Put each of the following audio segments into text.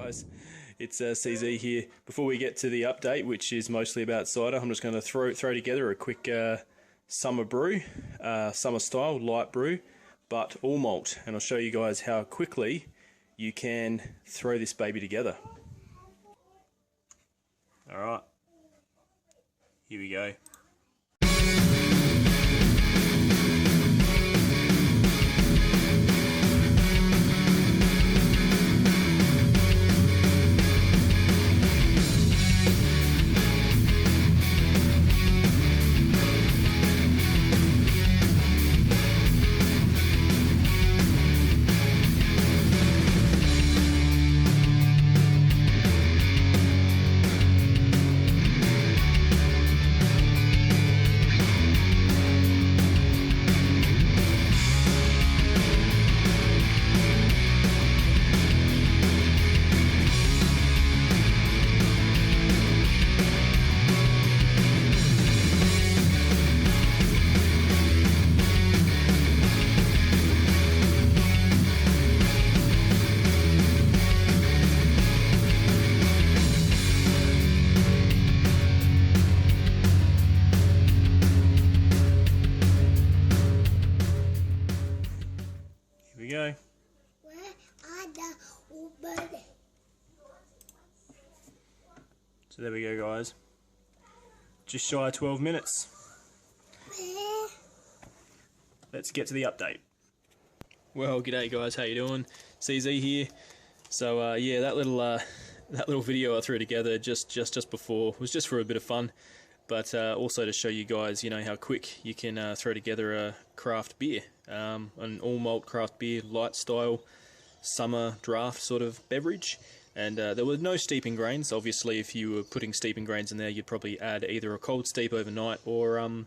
Guys, it's CZ here. Before we get to the update, which is mostly about cider, I'm just going to throw together a quick summer brew, summer style light brew, but all malt, and I'll show you guys how quickly you can throw this baby together. Alright, here we go. Go. So there we go, guys. Just shy of 12 minutes. Let's get to the update. Well, g'day guys, how you doing? CZ here. So yeah, that little video I threw together just before was just for a bit of fun, but also to show you guys, you know, how quick you can throw together a craft beer, an all malt craft beer, light style, summer draft sort of beverage. And there were no steeping grains. Obviously, if you were putting steeping grains in there, you'd probably add either a cold steep overnight or a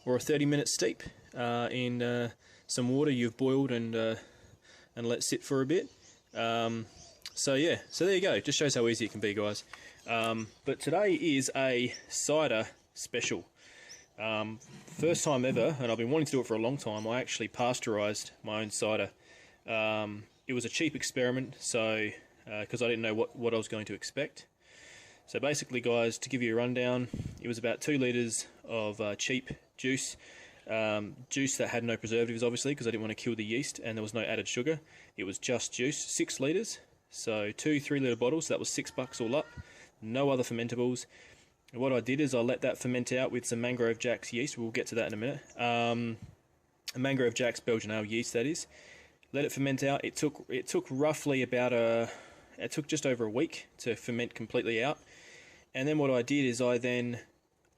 30-minute steep in some water you've boiled and let sit for a bit. So yeah, so there you go. Just shows how easy it can be, guys. But today is a cider special. First time ever, and I've been wanting to do it for a long time. I actually pasteurized my own cider. It was a cheap experiment, so because I didn't know what I was going to expect. So basically, guys, to give you a rundown, it was about 2 litres of cheap juice. Juice that had no preservatives, obviously, because I didn't want to kill the yeast, and there was no added sugar. It was just juice, 6 litres. So 2 3-litre bottles, so that was $6 all up. No other fermentables. And what I did is I let that ferment out with some Mangrove Jack's yeast. We'll get to that in a minute. A Mangrove Jack's Belgian ale yeast, that is. Let it ferment out. It took roughly about it took just over a week to ferment completely out. And then what I did is I then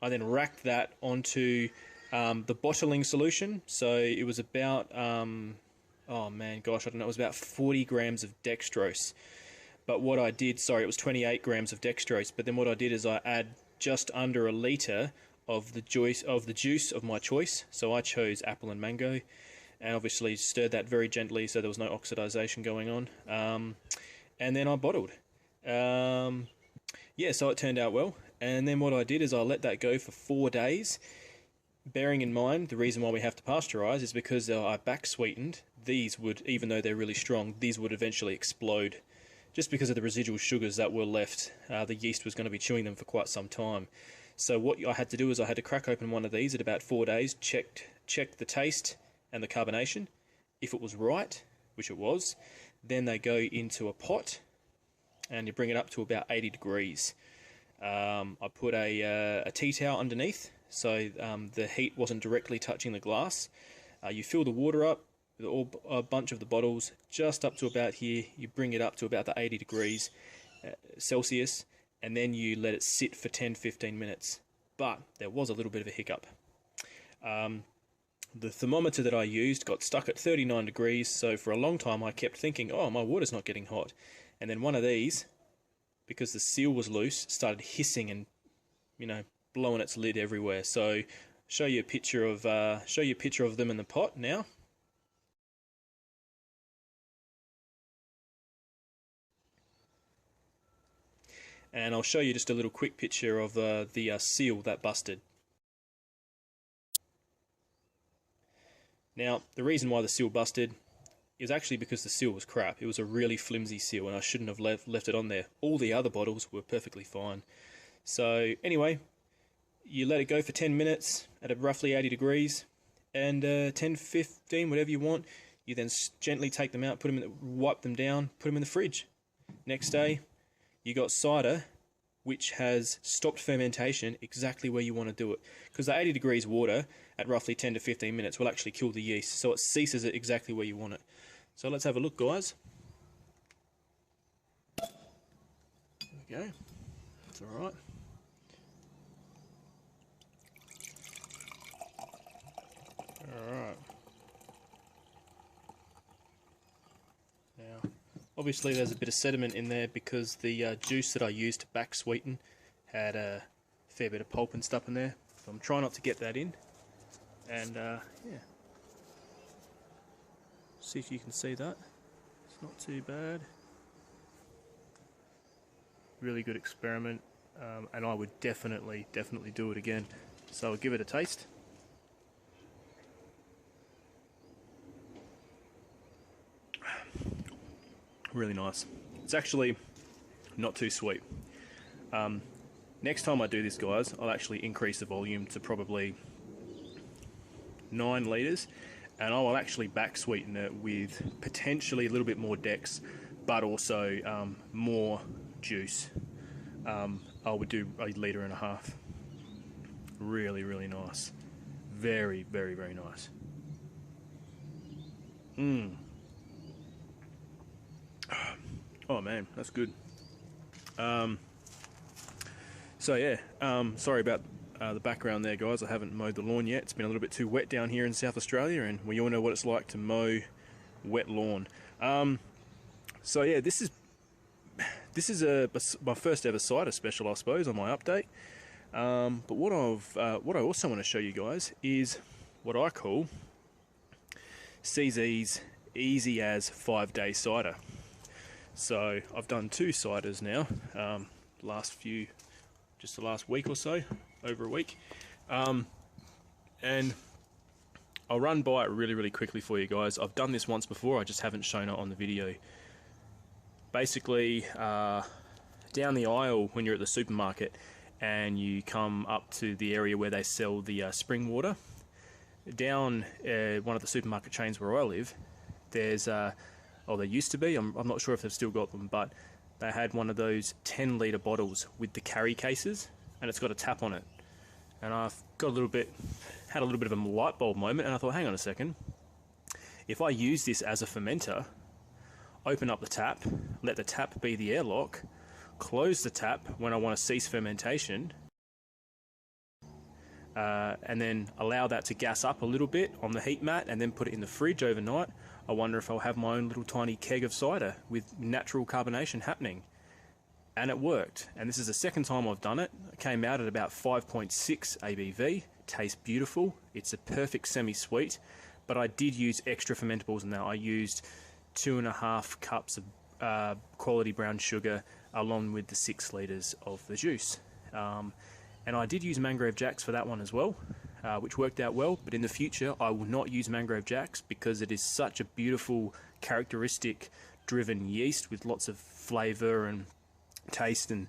racked that onto the bottling solution. So it was about oh man, gosh, I don't know, it was about 40 grams of dextrose. But what I did, sorry, it was 28 grams of dextrose. But then what I did is I add just under a litre of the juice of my choice. So I chose apple and mango, and obviously stirred that very gently so there was no oxidization going on. And then I bottled. Yeah, so it turned out well. And then what I did is I let that go for 4 days. Bearing in mind, the reason why we have to pasteurize is because I back sweetened. These would, even though they're really strong, these would eventually explode. Just because of the residual sugars that were left, the yeast was going to be chewing them for quite some time. So what I had to do is I had to crack open one of these at about 4 days, check the taste and the carbonation. If it was right, which it was, then they go into a pot and you bring it up to about 80 degrees. I put a tea towel underneath, so the heat wasn't directly touching the glass. You fill the water up with a bunch of the bottles, just up to about here. You bring it up to about the 80 degrees Celsius, and then you let it sit for 10-15 minutes. But there was a little bit of a hiccup. The thermometer that I used got stuck at 39 degrees, so for a long time I kept thinking, oh, my water's not getting hot. And then one of these, because the seal was loose, started hissing and, you know, blowing its lid everywhere. So show you a picture of them in the pot now. And I'll show you just a little quick picture of the seal that busted. Now, the reason why the seal busted, it was actually because the seal was crap. It was a really flimsy seal and I shouldn't have left it on there. All the other bottles were perfectly fine. So anyway, you let it go for 10 minutes at roughly 80 degrees, and 10, 15, whatever you want. You then gently take them out, wipe them down, put them in the fridge. Next day, you got cider, which has stopped fermentation exactly where you want to do it. Because the 80 degrees water at roughly 10 to 15 minutes will actually kill the yeast, so it ceases it exactly where you want it. So let's have a look, guys. There we go. That's all right. Alright. Now, obviously there's a bit of sediment in there because the juice that I used to back sweeten had a fair bit of pulp and stuff in there. So I'm trying not to get that in. And yeah. See if you can see that. It's not too bad. Really good experiment. And I would definitely do it again. So I'll give it a taste. Really nice. It's actually not too sweet. Next time I do this, guys, I'll actually increase the volume to probably 9 litres, and I will actually back sweeten it with potentially a little bit more Dex, but also more juice. I would do 1.5 litres. Really, really nice. Very, very, very nice. Oh man, that's good. So yeah, sorry about the background there, guys. I haven't mowed the lawn yet. It's been a little bit too wet down here in South Australia, and we all know what it's like to mow wet lawn. So yeah, this is my first ever cider special, I suppose, on my update. But what I also want to show you guys is what I call CZ's easy as 5-day cider. So I've done 2 ciders now, just the last week or so, over a week. And I'll run by it really, really quickly for you guys. I've done this once before, I just haven't shown it on the video. Basically, down the aisle when you're at the supermarket and you come up to the area where they sell the spring water, down one of the supermarket chains where I live, there's or there used to be, I'm not sure if they've still got them, but they had one of those 10-litre bottles with the carry cases, and it's got a tap on it. And I've had a little bit of a light bulb moment, and I thought, hang on a second, if I use this as a fermenter, open up the tap, let the tap be the airlock, close the tap when I want to cease fermentation, and then allow that to gas up a little bit on the heat mat, and then put it in the fridge overnight, I wonder if I'll have my own little tiny keg of cider with natural carbonation happening. And it worked. And this is the second time I've done it. It came out at about 5.6 ABV. Tastes beautiful. It's a perfect semi-sweet. But I did use extra fermentables in that. I used 2.5 cups of quality brown sugar along with the 6 litres of the juice. And I did use mangrove jacks for that one as well, which worked out well. But in the future, I will not use mangrove jacks because it is such a beautiful, characteristic-driven yeast with lots of flavour and taste and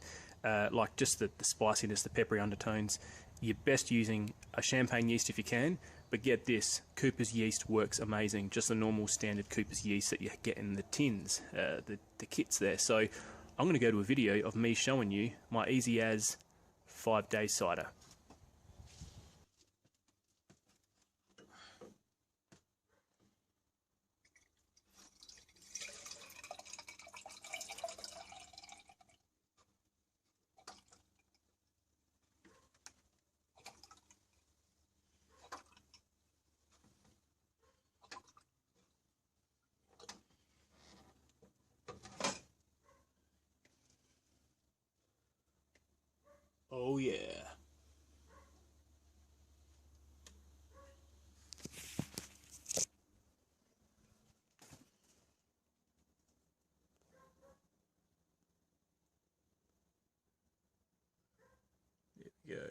like just the spiciness, the peppery undertones. You're best using a champagne yeast if you can, but get this, Cooper's yeast works amazing, just the normal standard Cooper's yeast that you get in the tins, the kits there. So I'm going to go to a video of me showing you my easy as 5-day cider. Oh yeah. There we go.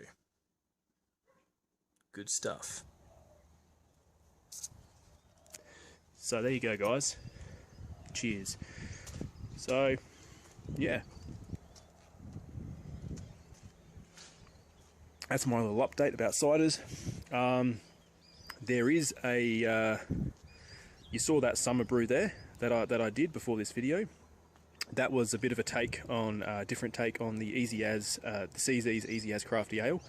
Good stuff. So there you go, guys. Cheers. So, yeah. That's my little update about ciders. There is a... you saw that summer brew there that I did before this video. That was a bit of a take on different take on the Easy As the CZ's Easy As Crafty Ale.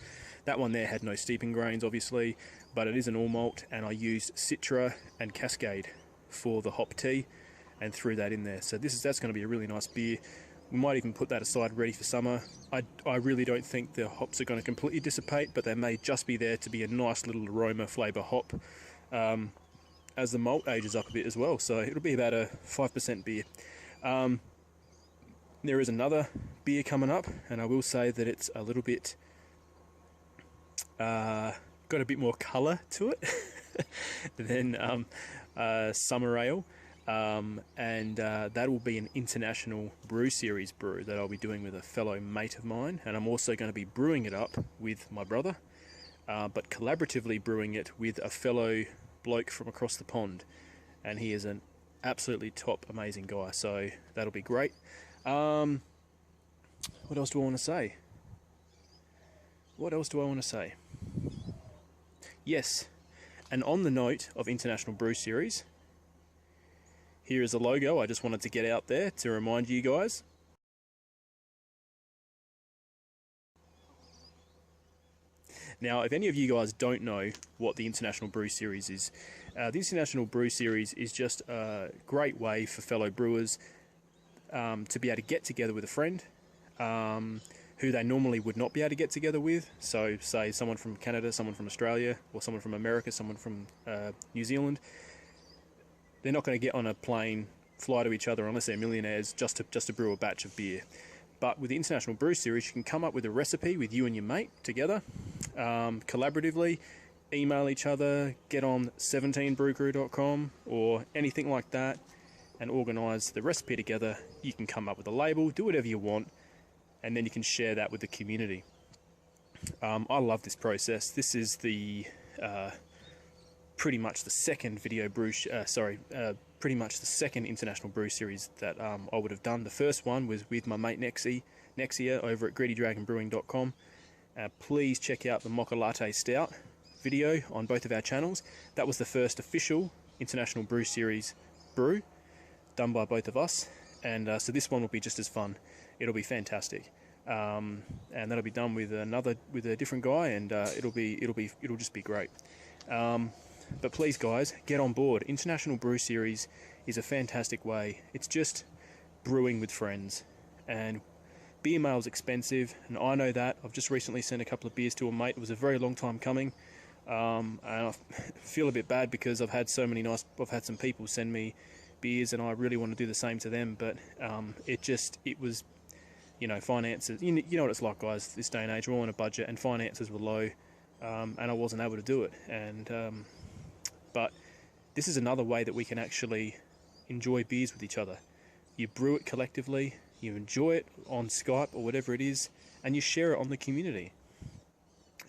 That one there had no steeping grains, obviously, but it is an all malt, and I used Citra and Cascade for the hop tea, and threw that in there. So that's going to be a really nice beer. We might even put that aside ready for summer. I really don't think the hops are going to completely dissipate, but they may just be there to be a nice little aroma flavour hop as the malt ages up a bit as well. So it'll be about a 5% beer. There is another beer coming up, and I will say that it's a little bit got a bit more colour to it than Summer Ale. And that will be an International Brew Series brew that I'll be doing with a fellow mate of mine, and I'm also going to be brewing it up with my brother, but collaboratively brewing it with a fellow bloke from across the pond, and he is an absolutely top amazing guy, so that'll be great. What else do I want to say? Yes, and on the note of International Brew Series, here is a logo I just wanted to get out there to remind you guys. Now, if any of you guys don't know what the International Brew Series is, the International Brew Series is just a great way for fellow brewers to be able to get together with a friend who they normally would not be able to get together with. So, say someone from Canada, someone from Australia, or someone from America, someone from New Zealand. They're not going to get on a plane, fly to each other unless they're millionaires just to brew a batch of beer. But with the International Brew Series, you can come up with a recipe with you and your mate together, collaboratively, email each other, get on 17brewcrew.com or anything like that, and organise the recipe together. You can come up with a label, do whatever you want, and then you can share that with the community. I love this process. This is the pretty much the second pretty much the second International Brew Series that I would have done. The first one was with my mate Nexia over at greedydragonbrewing.com. Please check out the Mocha Latte Stout video on both of our channels. That was the first official International Brew Series brew done by both of us, and so this one will be just as fun. It'll be fantastic, and that'll be done with a different guy, and it'll just be great. But please, guys, get on board. International Brew Series is a fantastic way. It's just brewing with friends, and beer mail's expensive, and I know that. I've just recently sent a couple of beers to a mate. It was a very long time coming, and I feel a bit bad because I've had some people send me beers, and I really want to do the same to them, but it was, finances. You know what it's like, guys. This day and age, we're all on a budget, and finances were low, and I wasn't able to do it. And but this is another way that we can actually enjoy beers with each other. You brew it collectively, you enjoy it on Skype or whatever it is, and you share it on the community.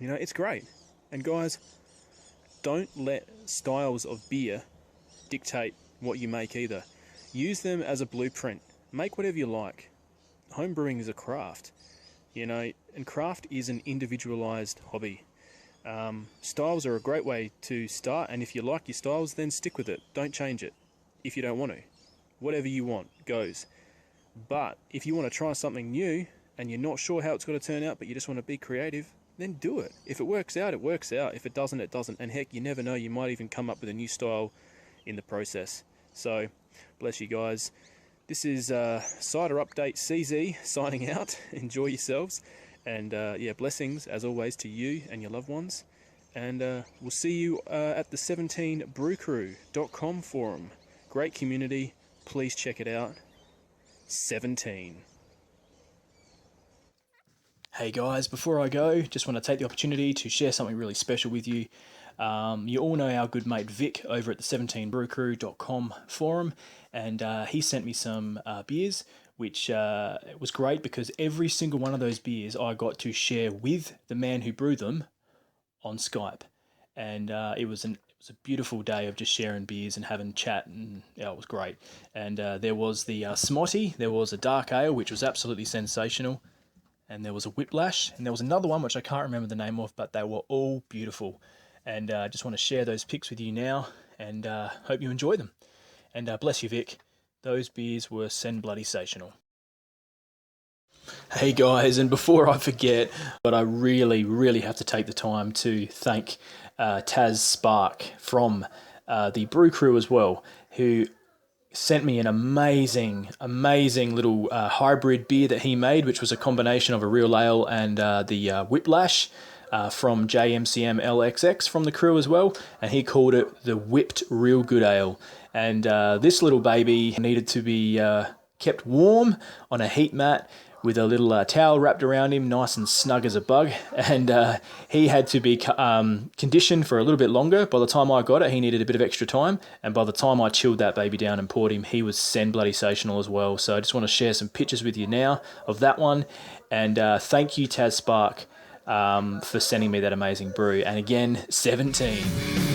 It's great. And guys, don't let styles of beer dictate what you make either. Use them as a blueprint. Make whatever you like. Homebrewing is a craft, and craft is an individualized hobby. Styles are a great way to start, and if you like your styles, then stick with it. Don't change it if you don't want to. Whatever you want goes. But if you want to try something new and you're not sure how it's going to turn out, but you just want to be creative, then do it. If it works out, it works out. If it doesn't, it doesn't. And heck, you never know, you might even come up with a new style in the process. So, bless you guys. This is Cider Update CZ signing out. Enjoy yourselves. And blessings as always to you and your loved ones. And we'll see you at the 17brewcrew.com forum. Great community. Please check it out. 17. Hey guys, before I go, just want to take the opportunity to share something really special with you. You all know our good mate Vic over at the 17brewcrew.com forum, and he sent me some beers, which was great because every single one of those beers I got to share with the man who brewed them on Skype, and it was was a beautiful day of just sharing beers and having chat, and yeah, it was great. And there was the Smotty, there was a dark ale, which was absolutely sensational, and there was a Whiplash, and there was another one which I can't remember the name of, but they were all beautiful. And I just want to share those pics with you now, and hope you enjoy them. And bless you, Vic. Those beers were sen-bloody-sational. Hey guys, and before I forget, but I really have to take the time to thank Taz Spark from the Brew Crew as well, who sent me an amazing little hybrid beer that he made, which was a combination of a real ale and the Whiplash from JMCM LXX from the crew as well, and he called it the Whipped Real Good Ale. And this little baby needed to be kept warm on a heat mat with a little towel wrapped around him, nice and snug as a bug. And he had to be conditioned for a little bit longer. By the time I got it, he needed a bit of extra time. And by the time I chilled that baby down and poured him, he was sen-bloody-sational as well. So I just want to share some pictures with you now of that one. And thank you, Taz Spark, for sending me that amazing brew. And again, 17.